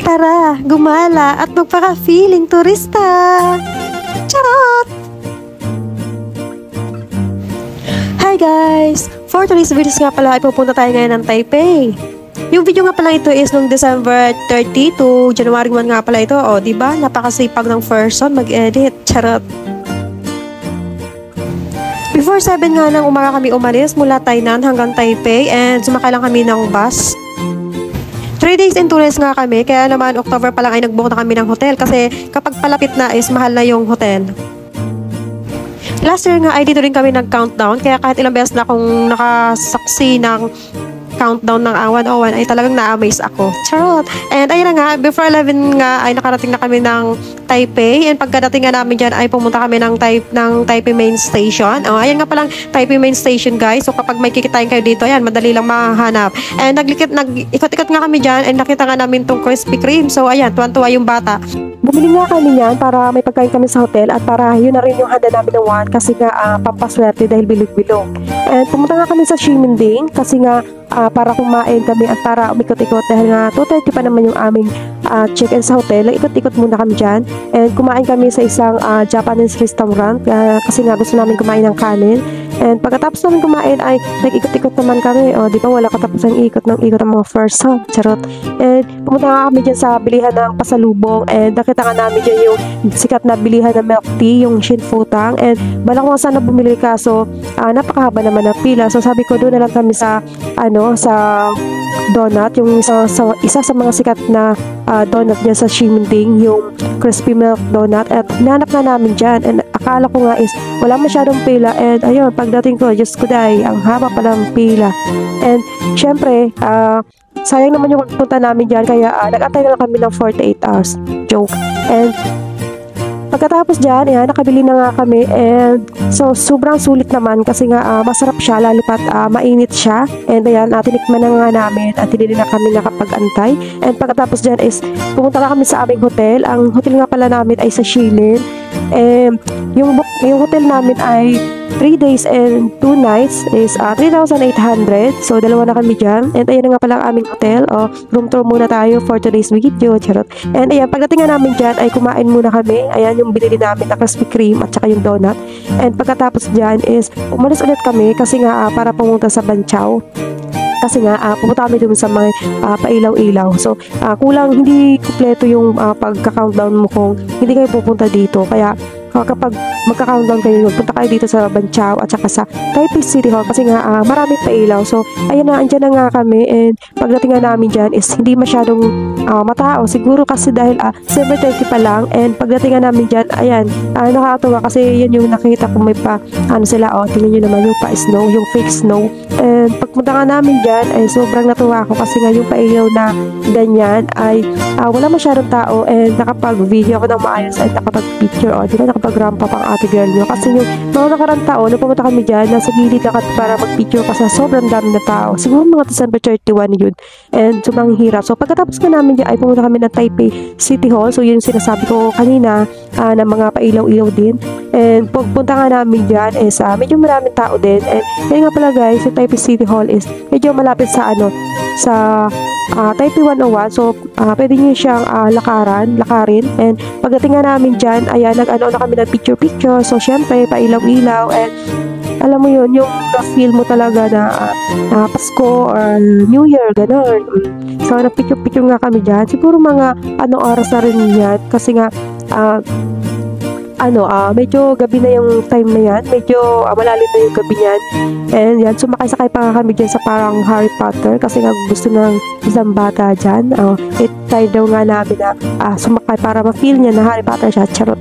Tara, gumala at magpaka-feeling turista! Charot! Hi guys! For today's videos nga pala ay pupunta tayo ngayon ng Taipei. Yung video nga pala ito is nung December 30 to January 1 nga pala ito. O, diba? Napakasipag ng person mag-edit. Charot! Before 7 nga nang umaga kami umalis mula Tainan hanggang Taipei and sumakay lang kami ng bus. 3 days and 2 nights nga kami, kaya naman October pa lang ay nag-book na kami ng hotel kasi kapag palapit na is mahal na yung hotel. Last year nga ay dito rin kami nag-countdown, kaya kahit ilang beses na akong nakasaksi ng countdown ng 101 ay talagang na-amaze ako. Charot! And ayun na nga, before 11 nga ay nakarating na kami ng Taipei and pagkadating nga namin dyan ay pumunta kami ng Taipei Main Station. Oh, ayan nga palang Taipei Main Station guys. So kapag may kikitain kayo dito, ayan, madali lang mahanap. And nag-ikot-ikot nga kami dyan and nakita nga namin tong Krispy Kreme. So ayan, tuwan-tuwa yung bata. Bumili nga kami yan para may pagkain kami sa hotel at para yun na rin yung handa namin ng one kasi nga pampaswerte dahil bilog-bilog. And pumunta nga kami sa Ximending kasi nga para kumain kami at para umikot-ikot dahil nga 2:30 pa naman yung aming check-in sa hotel. Ikot-ikot muna kami dyan and kumain kami sa isang Japanese restaurant kasi nga gusto namin kumain ng kanin. And pagkatapos namin kumain ay nag-ikot-ikot naman kami. O, di ba wala katapos ang ikot ng mga first hub. Charot. And pumunta nga kami dyan sa bilihan ng pasalubong and nakita nga namin dyan yung sikat na bilihan ng milk tea, yung Shinfutang. And bala ko nga sana bumili kaso napakahaba naman ng pila. So sabi ko doon na lang kami sa sa donut, yung isa sa mga sikat na donut dyan sa Ximending, yung crispy milk donut. At hinanap na namin dyan and akala ko nga is wala masyadong pila and ayun, pagdating ko, Diyos ko dahi, ang haba pa ng pila. And syempre, sayang naman yung pagpunta namin dyan kaya nag-antay na lang kami ng 48 hours. Joke. And pagkatapos dyan, ayan, nakabili na nga kami and so sobrang sulit naman kasi nga masarap siya lalo pat mainit siya and ayan, tinikman na nga namin at hindi na kami nakapag-antay. And pagkatapos dyan is pumunta na kami sa aming hotel. Ang hotel nga pala namin ay sa Shilin and yung hotel namin ay 3 days and 2 nights is 3,800. So, dalawa na kami dyan. And ayan na nga pala ang aming hotel. Room tour muna tayo for today's video. Charot. And ayan, pagdating nga namin dyan ay kumain muna kami. Ayan yung binili namin na Krispy Kreme at saka yung donut. And pagkatapos dyan is umalis ulit kami kasi nga para pumunta sa Banqiao. Kasi nga, pumunta kami dun sa mga pailaw-ilaw. So, kulang, hindi kumpleto yung pagka-countdown mo kung hindi kayo pupunta dito. Kaya, kapag magka-countdown kayo, punta kayo dito sa Banqiao at saka sa Taipei City Hall kasi nga maraming pailaw. So, ayun na, andyan na nga kami and pagdating nga namin dyan is hindi masyadong matao. Siguro kasi dahil December 30 pa lang and pagdating nga namin dyan, ayan, nakakatuwa kasi yan yung nakita ko may pa, sila, tingnan nyo naman yung pa-snow, yung fake snow. And pagpunta nga namin dyan ay sobrang natuwa ako kasi nga yung pailaw na ganyan ay wala masyadong tao and nakapag-video ako ng maayos at nakapag-picture di ba nakapag-rampa pang ate girl nyo kasi yung mga nakarang taon nung pumunta kami dyan nasa gilid lang para mag-picture kasi sobrang dami na tao. Siguro mga December 31 yun and sobrang hirap. So pagkatapos ka namin dyan ay pumunta kami ng Taipei City Hall. So yun yung sinasabi ko kanina na mga pailaw-ilaw din and pagpunta nga namin dyan is medyo maraming tao din and yun nga pala guys, yung Taipei City Hall is medyo malapit sa sa Taipei 101. So pwede nyo siyang lakarin and pagdating nga namin dyan ayan, na kami ng picture. So syempre pailaw-ilaw and alam mo yun, yung feel mo talaga na Pasko or New Year, gano'n. So nagpicture nga kami dyan. Siguro mga oras na rin yan kasi nga medyo gabi na yung time na yan. Medyo malalim na yung gabi niyan. And yan, sumakay-sakay pa nga kami dyan sa parang Harry Potter kasi nga gusto ng isang bata dyan. Try daw nga namin na sumakay para ma-feel niya na Harry Potter siya. Charot.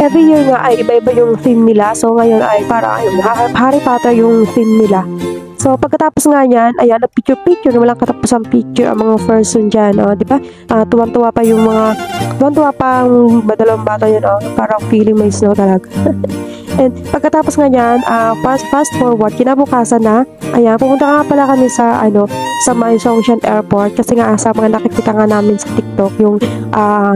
Every year nga ay iba-iba yung theme nila. So ngayon ay parang Harry Potter yung theme nila. So, pagkatapos nga yan, ayan, nag-picture-picture, walang katapos ang picture ang mga person dyan, di ba? Tuwang-tuwa pa ang badalawang bata yan, parang feeling may snow talaga. And pagkatapos nga yan, fast forward, kinabukasan na, ayan, pumunta nga pala kami sa, sa Mae Songshan Airport, kasi nga sa mga nakikita nga namin sa TikTok, yung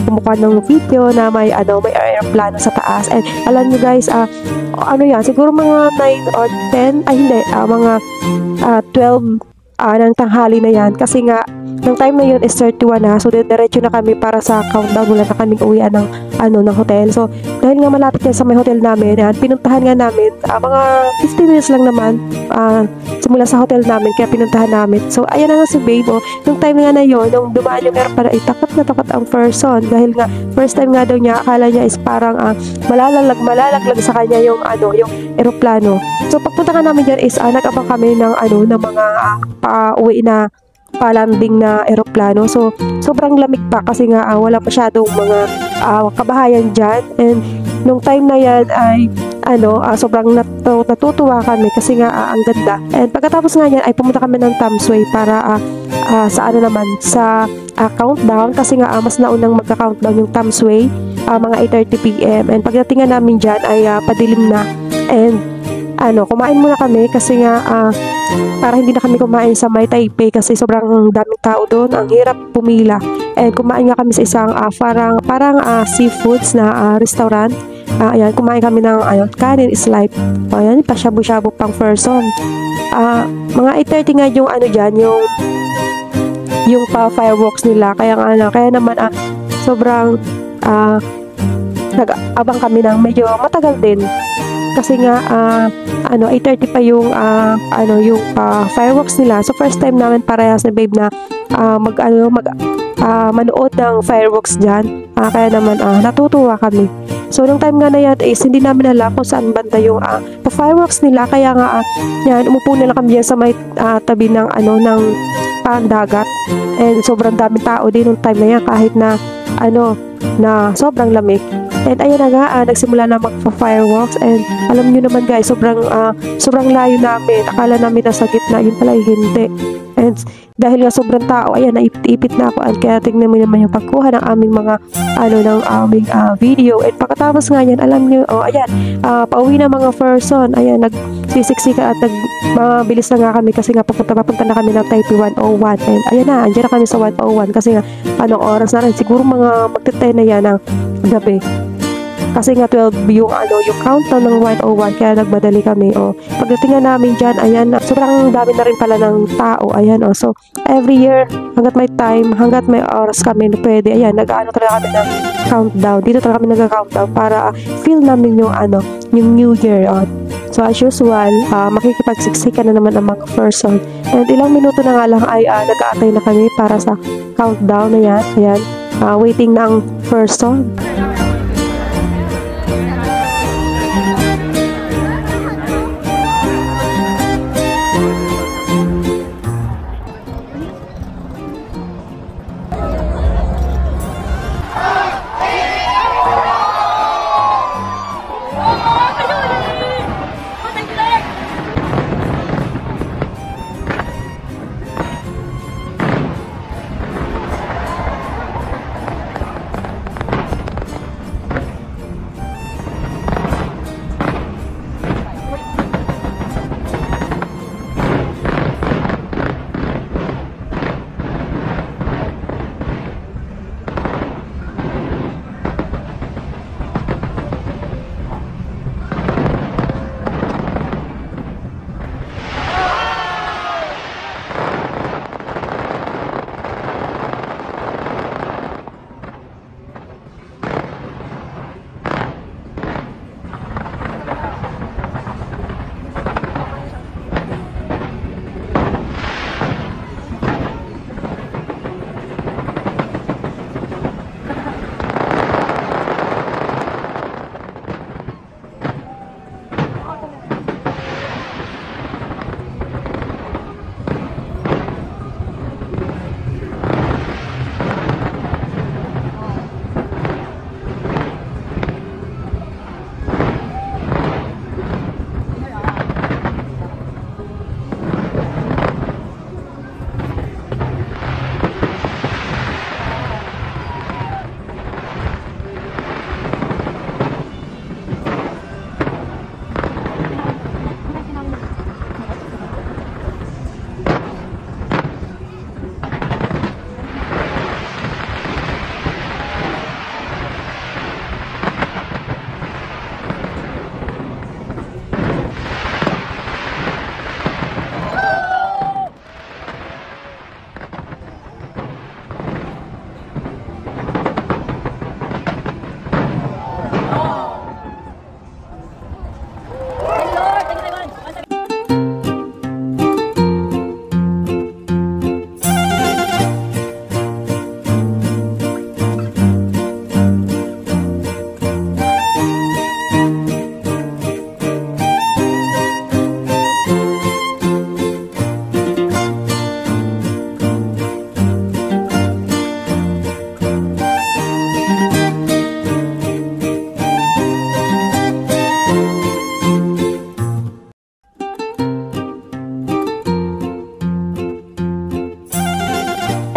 kumukha ng video na may aeroplano sa taas. And alam nyo guys, siguro mga 9 or 10, mga 12 ng tanghali na yan kasi nga Nung time na yun is 31 na. So, diretso na kami para sa countdown. Wala na kaming uwian ng hotel. So, dahil nga malapit yan sa may hotel namin, pinuntahan nga namin, mga 15 minutes lang naman, simula sa hotel namin, kaya pinuntahan namin. So, ayan na nga si Babe, oh. Nung time nga na yun, nung dumaan yung airplane, ay takot na takot ang person. Dahil nga, first time nga daw niya, akala niya is parang malalaglag sa kanya yung aeroplano. So, pagpunta nga namin dyan is, nag-abang kami ng mga pa-uwi na pa-landing na eroplano. So, sobrang lamig pa kasi nga wala masyadong mga kabahayan dyan. And nung time na yan ay sobrang natutuwa kami kasi nga ang ganda. And pagkatapos nga yan ay pumunta kami ng Thamesway para sa countdown kasi nga mas naunang magka-countdown yung Thamesway mga 8:30 PM. And pagdating nga namin dyan ay padilim na. And kumain muna kami kasi nga para hindi na kami kumain sa May Taipei kasi sobrang daming tao doon, ang hirap pumila. And kumain nga kami sa isang parang seafoods na restaurant. Ayan, kumain kami ng kanin is life. Ayan, pa shabu-shabu pang person. Mga 8:30 nga yung dyan, yung pa fireworks nila. Kaya naman sobrang nag-abang kami ng medyo matagal din. Kasi nga 8:30 pa yung fireworks nila. So first time namin parehas na Babe na manood ng fireworks diyan. Kaya naman natutuwa kami. So nung time nga na yan is hindi namin alam kung saan banda yung fireworks nila. Kaya nga yan, umupo na lang kami dyan sa may tabi ng ng dagat. And sobrang daming tao din nung time na yan kahit na na sobrang lamig. And ayun na nga, nagsimula na magpa-fireworks. And alam nyo naman guys, sobrang layo namin. Akala namin nasa gitna, yun pala hindi. And dahil nga sobrang tao, ayan, naipit na ako. And kaya tingnan mo naman yung pagkuha ng aming mga, ng aming video. And pagkatapos nga yan, alam nyo, ayan, pauwi na mga person. Ayan, nagsisiksika at mabilis na nga kami kasi nga papunta na kami ng Taipei 101. And ayan na, andyan na kami sa 101 kasi nga, anong oras na rin. Siguro mga magte-10 na yan ng gabi. Kasi nga 12 yung countdown ng 101 kaya nagmadali kami. Pagdating nga namin dyan, ayan, sobrang dami na rin pala ng tao. Ayan, so every year, hanggat may time, hanggat may oras kami na pwede, ayan, talaga kami ng countdown. Dito talaga kami nag-countdown para feel namin yung New Year. So as usual, makikipagsiksika na naman ang mga person. And ilang minuto na nga lang ay nag-aantay na kami para sa countdown na yan. Ayan, waiting na ang person.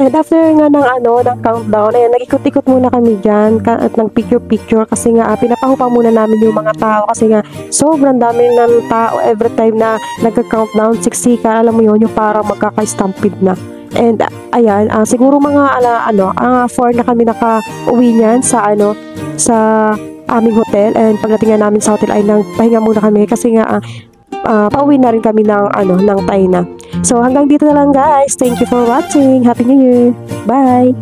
And after nga ng ng countdown, ayan, nag-ikot-ikot muna kami dyan at ng picture-picture kasi nga pinapahupa muna namin yung mga tao kasi nga sobrang dami ng tao every time na nagka-countdown, siksika, alam mo yun, yung parang magkaka-stampede na. And ayan, siguro mga 4 na kami naka-uwi niyan sa sa aming hotel, and pagdating nga namin sa hotel ay pahinga muna kami kasi nga pauwi na rin kami ng Tayna. So hanggang dito na lang guys. Thank you for watching. Happy New Year. Bye!